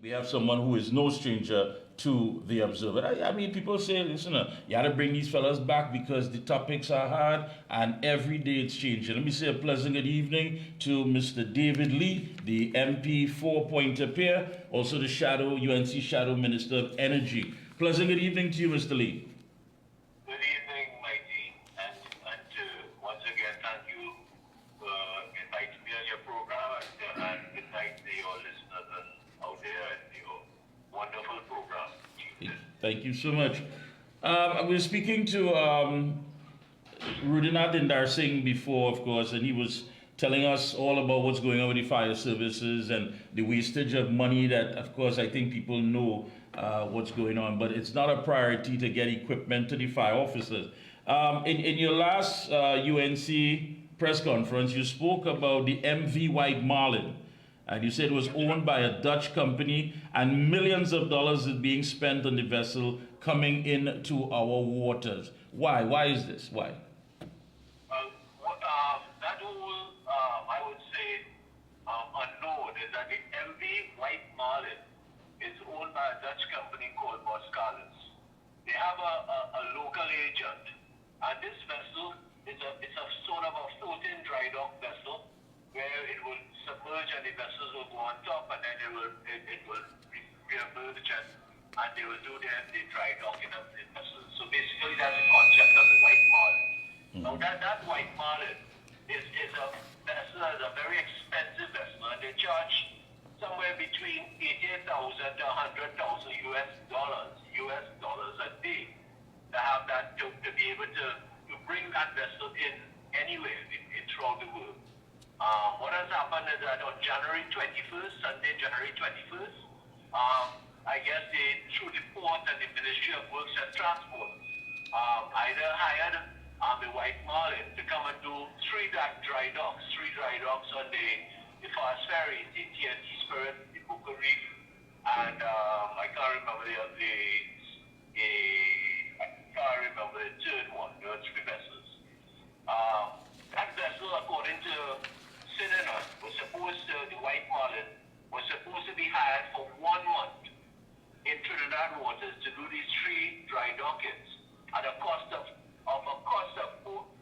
We have someone who is no stranger to the Observer. I mean, people say, listen, you got to bring these fellas back because the topics are hard and every day it's changing. Let me say a pleasant good evening to Mr. David Lee, the MP four-pointer Pierre, also the UNC Shadow Minister of Energy. Pleasant good evening to you, Mr. Lee. Good evening, Mikey, and once again, thank you for inviting me on your program, and good night to your listeners out there and your wonderful program. Thank you so much. I was speaking to Rudinat Singh before, of course, and he was telling us all about what's going on with the fire services and the wastage of money that, of course, I think people know what's going on, but it's not a priority to get equipment to the fire officers. In your last UNC press conference, you spoke about the MV White Marlin. And you said it was owned by a Dutch company, and millions of dollars is being spent on the vessel coming into our waters. Why? Why is this? Why? That whole, I would say, unknown is that the MV White Marlin is owned by a Dutch company called Boskalis. They have a local agent, and this vessel is a sort of a floating dry dock vessel where it will submerge and the vessels will go on top, and then it will re-emerge and they will do the dry docking of the vessels. So basically that's the concept of the White Marlin. Now that White Marlin is a vessel, is a very expensive vessel, and they charge somewhere between 88,000 to 100,000 US dollars a day to have that to be able to bring that vessel in anywhere throughout the world. What has happened is that on January 21st, Sunday, January 21st, I guess through the port and the Ministry of Works and Transport, either hired the White Marlin to come and do three dry docks on the fast ferries, the TNT Spirit, the Buka Reef, and I can't remember the third one. There were three vessels. That vessel, according to Sinana, the White Marlin was supposed to be hired for 1 month in Trinidad waters to do these three dry dockings at a cost of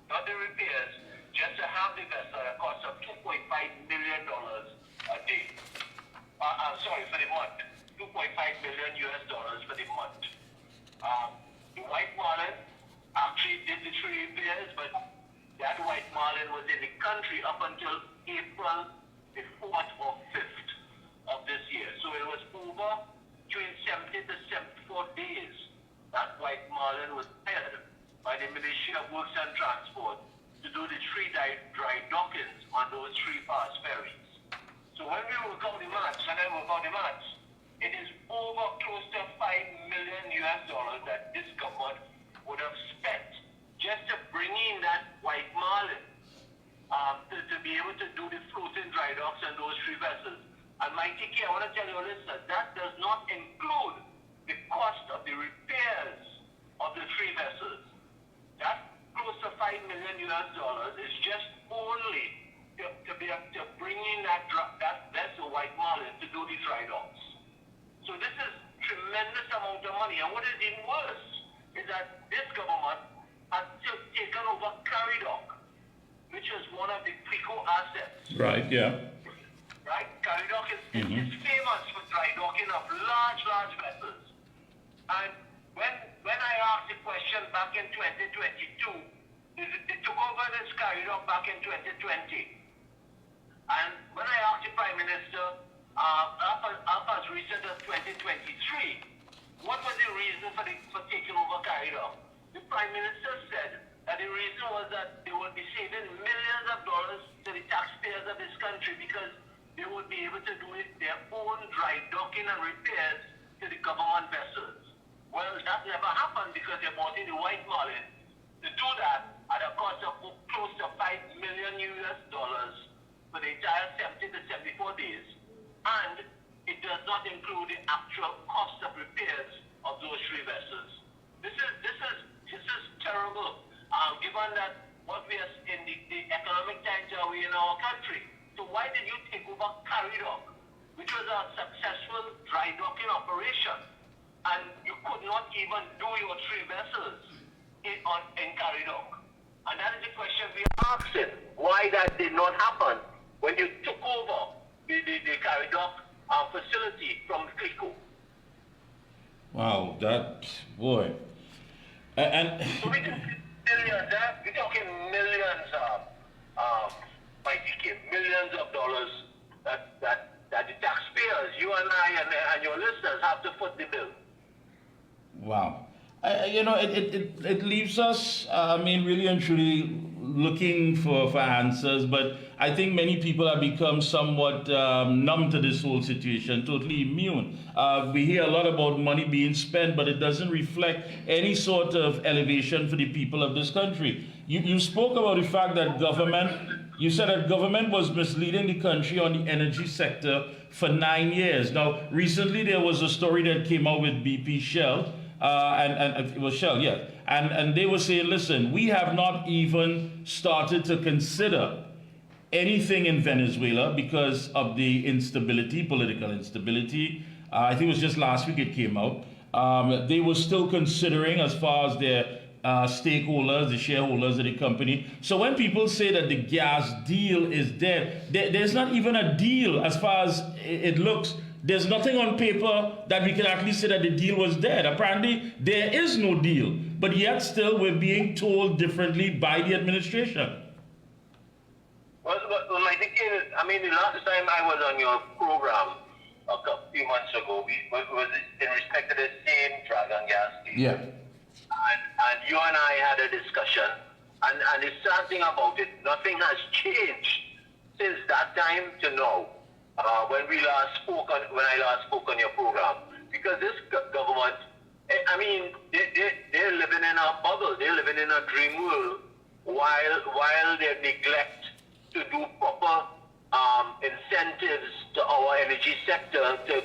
not the repairs, just to have the vessel at a cost of $2.5 million a day. For the month. $2.5 million US for the month. The White Marlin actually did the three repairs, but that White Marlin was in the country up until April the 4th or 5th of this year. So it was over between 70 to 74 days that White Marlin was hired by the Ministry of Works and Transport to do the three dry dockings on those three fast ferries. So when we work out the maths, it is over close to $5 million US that this government would have spent just to bring in that White Marlin to be able to do the floating dry docks and those three vessels. And Mikee K, I want to tell you, listeners, that does not include the cost of the repairs of the three vessels. That close to $5 million US is just only to bring in that vessel, White Marlin, to do the dry docks. So this is tremendous amount of money. And what is even worse is that this government has taken over Caridoc, which is one of the Pico assets. Right, yeah. Right? Caridoc is famous for dry docking of large vessels. And when I asked the question back in 2022, they took over this Caridoc back in 2020. And when I asked the Prime Minister, up as recent as 2023, what was the reason for taking over Caridoc? The Prime Minister said that the reason was that they would be saving millions of dollars to the taxpayers of this country because they would be able to do their own dry docking and repairs to the government vessels. Well, that never happened because they bought in the White Marlin to do that at a cost of close to $5 million US for the entire 70 to 74 days. And it does not include the actual cost of repairs of those three vessels. This is terrible, given that what we are in the economic times are we in our country. So why did you take over Caridoc, which was a successful dry in Caridoc. And that is the question we are asking. Why that did not happen when you took over the Caridoc facility from Clico. Wow, that, boy. And So we can millions, we're talking millions Mikee K, millions of dollars that the taxpayers, you and I and your listeners have to foot the bill. wow. It leaves us, really and truly looking for answers, but I think many people have become somewhat numb to this whole situation, totally immune. We hear a lot about money being spent, but it doesn't reflect any sort of elevation for the people of this country. You spoke about the fact that you said that government was misleading the country on the energy sector for 9 years. Now, recently there was a story that came out with BP Shell, and it was Shell, yeah. And they were saying, listen, we have not even started to consider anything in Venezuela because of the instability, political instability. I think it was just last week it came out. They were still considering as far as their stakeholders, the shareholders of the company. So when people say that the gas deal is dead, there's not even a deal as far as it looks. There's nothing on paper that we can at least say that the deal was dead. Apparently, there is no deal. But yet still, we're being told differently by the administration. Well, my thinking is, the last time I was on your program a few months ago, was in respect to the same Dragon gas deal. Yeah. And you and I had a discussion, and the sad thing about it, nothing has changed since that time to now. When I last spoke on your program, because this government, they're living in a bubble, they're living in a dream world, while they neglect to do proper incentives to our energy sector to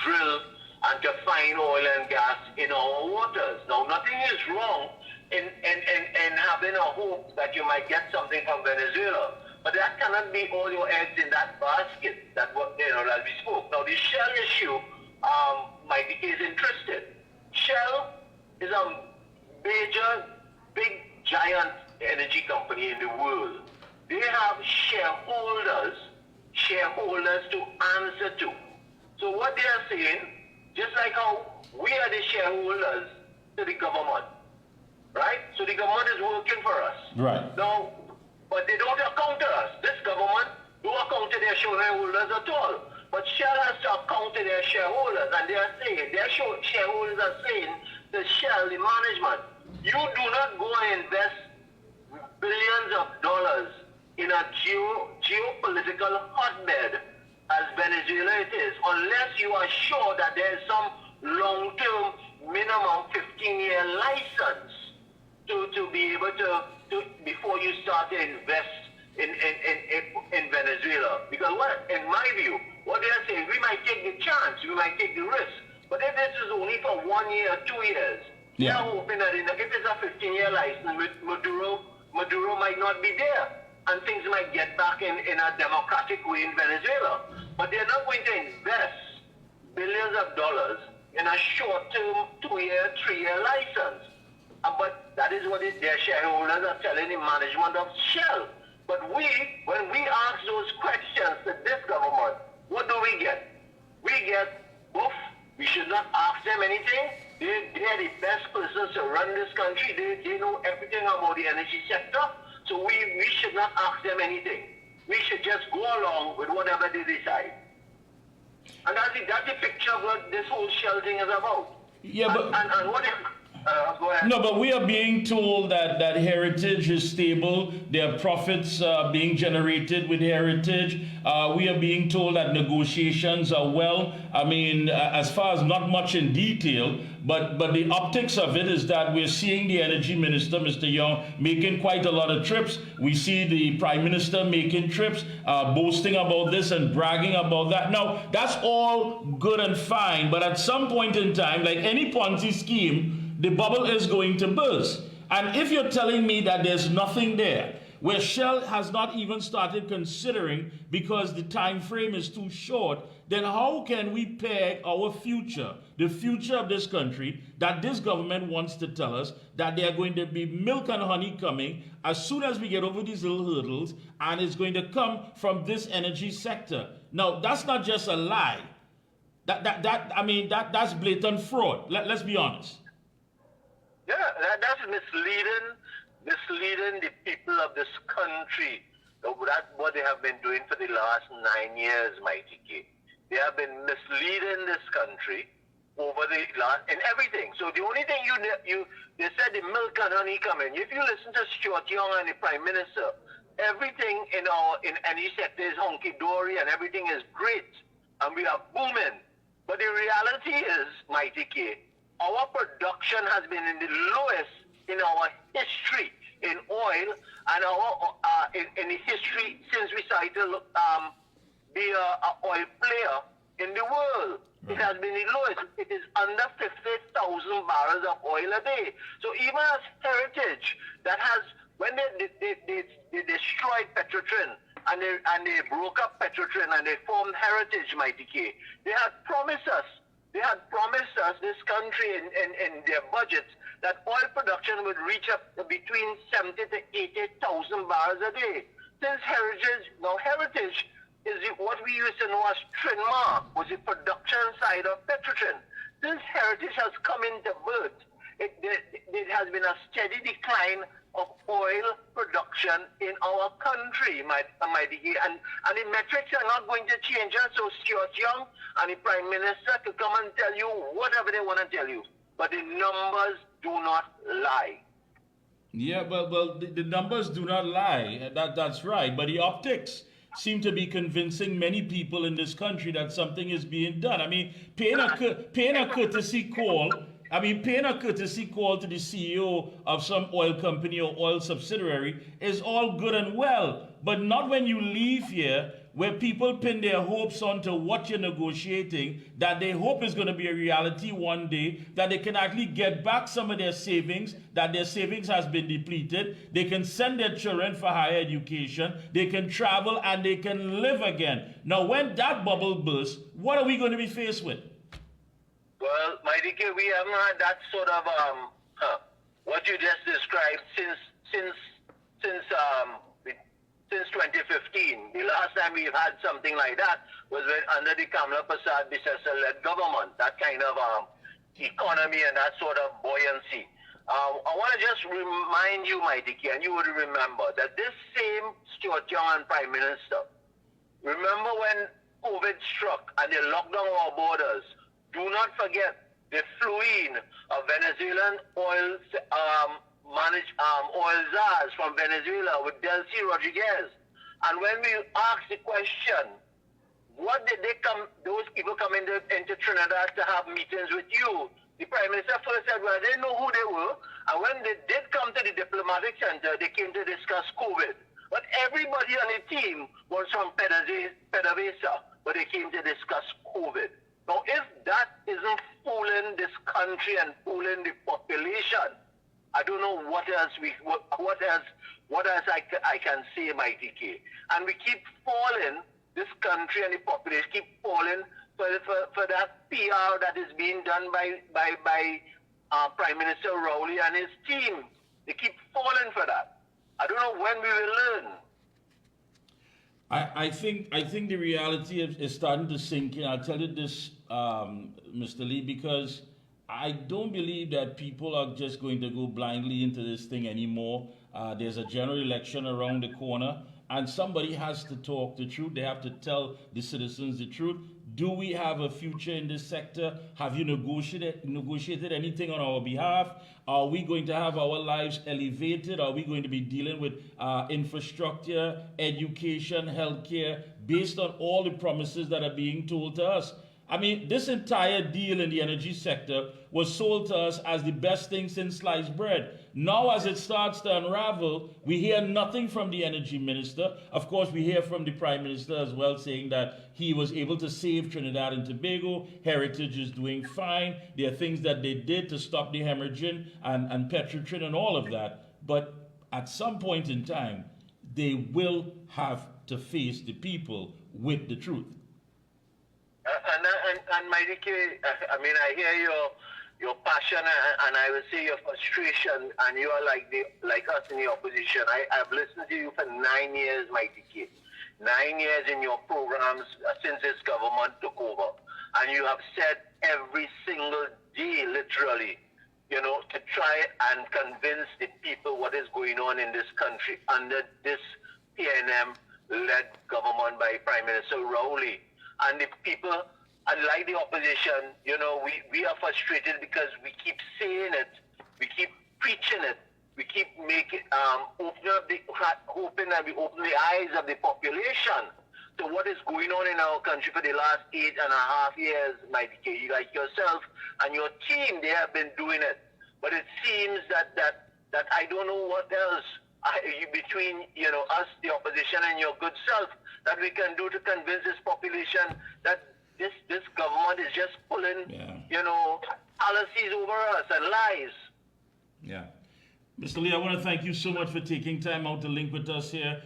drill and to find oil and gas in our waters. Now, nothing is wrong in having a hope that you might get something from Venezuela. But that cannot be all your eggs in that basket that we spoke. Now, the Shell issue, Mikee K is interested. Shell is a major, big, giant energy company in the world. They have shareholders to answer to. So what they are saying, just like how we are the shareholders to the government, right? So the government is working for us. Right. Now, but they don't account to us. This government don't account to their shareholders at all. But Shell has to account to their shareholders, and they are saying, their shareholders are saying to Shell, the management, you do not go and invest billions of dollars in a geopolitical hotbed as Venezuela it is, unless you are sure that there is some long-term minimum 15-year license to be able to before you start to invest in Venezuela. Because in my view, what they are saying, we might take the chance, we might take the risk, but if this is only for 1 year, 2 years, they are hoping that if it's a 15-year license with Maduro might not be there, and things might get back in a democratic way in Venezuela. But they're not going to invest billions of dollars in a short-term 2-year, 3-year license. But that is what their shareholders are telling the management of Shell. But when we ask those questions to this government, what do we get? We get, oof, we should not ask them anything. They are the best persons to run this country. They know everything about the energy sector. So we should not ask them anything. We should just go along with whatever they decide. And that's the picture of what this whole Shell thing is about. Yeah, but... And what if... Go ahead. No, but we are being told that Heritage is stable. There are profits being generated with Heritage. We are being told that negotiations are well. As far as not much in detail, but the optics of it is that we're seeing the Energy Minister, Mr. Young, making quite a lot of trips. We see the Prime Minister making trips, boasting about this and bragging about that. Now, that's all good and fine, but at some point in time, like any Ponzi scheme, the bubble is going to burst. And if you're telling me that there's nothing there, where Shell has not even started considering because the time frame is too short, then how can we peg our future, the future of this country, that this government wants to tell us that there are going to be milk and honey coming as soon as we get over these little hurdles, and it's going to come from this energy sector? Now, that's not just a lie. That's blatant fraud. Let's be honest. Yeah, that's misleading the people of this country. That's what they have been doing for the last 9 years, Mikee K. They have been misleading this country over the last, in everything. So the only thing they said the milk and honey coming. If you listen to Stuart Young and the Prime Minister, everything in any sector is hunky-dory and everything is great. And we are booming. But the reality is, Mikee K, our production has been in the lowest in our history in oil, and in the history since we started to be an oil player in the world. Right. It has been the lowest. It is under 50,000 barrels of oil a day. So even as Heritage, that has, when they destroyed Petrotrin, and they broke up Petrotrin and they formed Heritage, Mikee K, they had promised us, this country in their budgets, that oil production would reach up to between 70 to 80,000 barrels a day. Since Heritage is what we used to know as Trinmar, was the production side of Petrotrin. Since Heritage has come into birth, it has been a steady decline of oil production in our country, Mikee K. And the metrics are not going to change. So Stuart Young and the Prime Minister to come and tell you whatever they want to tell you. But the numbers do not lie. Yeah, well, the numbers do not lie. That's right. But the optics seem to be convincing many people in this country that something is being done. I mean, paying a courtesy call to the CEO of some oil company or oil subsidiary is all good and well, but not when you leave here where people pin their hopes onto what you're negotiating, that they hope is going to be a reality one day, that they can actually get back some of their savings, that their savings has been depleted, they can send their children for higher education, they can travel, and they can live again. Now, when that bubble bursts, what are we going to be faced with? Well, Mikee K, we haven't had that sort of what you just described since 2015. The last time we've had something like that was under the Kamala Prasad Bissessel-led government. That kind of economy and that sort of buoyancy. I want to just remind you, Mikee K, and you would remember that this same Stuart Young and Prime Minister, remember when COVID struck and they locked down our borders? Do not forget, they flew in a Venezuelan oil czars from Venezuela with Delcy Rodriguez. And when we asked the question, what did those people come into Trinidad to have meetings with you? The Prime Minister first said, well, they know who they were. And when they did come to the diplomatic center, they came to discuss COVID. But everybody on the team was from PDVSA, but they came to discuss COVID. Now, if that isn't fooling this country and fooling the population, I don't know what else I can say, Mikee K. And we keep falling, this country and the population keep falling for that PR that is being done by Prime Minister Rowley and his team. They keep falling for that. I don't know when we will learn. I think the reality is starting to sink in. I'll tell you this, Mr. Lee, because I don't believe that people are just going to go blindly into this thing anymore. There's a general election around the corner, and somebody has to talk the truth. They have to tell the citizens the truth. Do we have a future in this sector? Have you negotiated anything on our behalf? Are we going to have our lives elevated? Are we going to be dealing with infrastructure, education, healthcare, based on all the promises that are being told to us? I mean, this entire deal in the energy sector was sold to us as the best thing since sliced bread. Now, as it starts to unravel, we hear nothing from the energy minister. Of course, we hear from the Prime Minister as well, saying that he was able to save Trinidad and Tobago. Heritage is doing fine. There are things that they did to stop the hemorrhaging and Petrotrin and all of that. But at some point in time, they will have to face the people with the truth. And Mikee K, I mean, I hear your passion and I will say your frustration, and you are like us in the opposition. I've listened to you for 9 years, Mikee K. 9 years in your programs since this government took over. And you have said every single day, literally, you know, to try and convince the people what is going on in this country under this PNM-led government by Prime Minister Rowley. And the people, unlike the opposition, you know, we are frustrated because we keep saying it, we keep preaching it, we keep making, hoping that we open the eyes of the population to what is going on in our country for the last 8.5 years, Mikee K. Like yourself and your team, they have been doing it. But it seems that I don't know what else between, you know, us, the opposition, and your good self that we can do to convince this population that this government is just pulling, you know, policies over us and lies. Yeah. Mr. Lee, I want to thank you so much for taking time out to link with us here.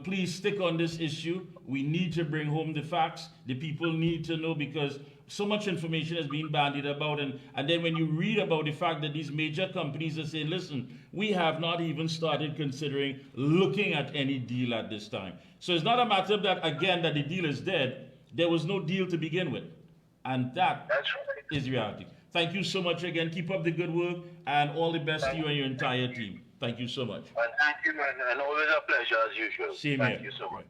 Please stick on this issue. We need to bring home the facts. The people need to know, because so much information has been bandied about. And then when you read about the fact that these major companies are saying, listen, we have not even started considering looking at any deal at this time. So it's not a matter of that, again, that the deal is dead. There was no deal to begin with. And that's right. Is reality. Thank you so much again. Keep up the good work, and all the best to you and your entire team. Thank you so much. And thank you, and always a pleasure as usual. Same Thank here. you so much.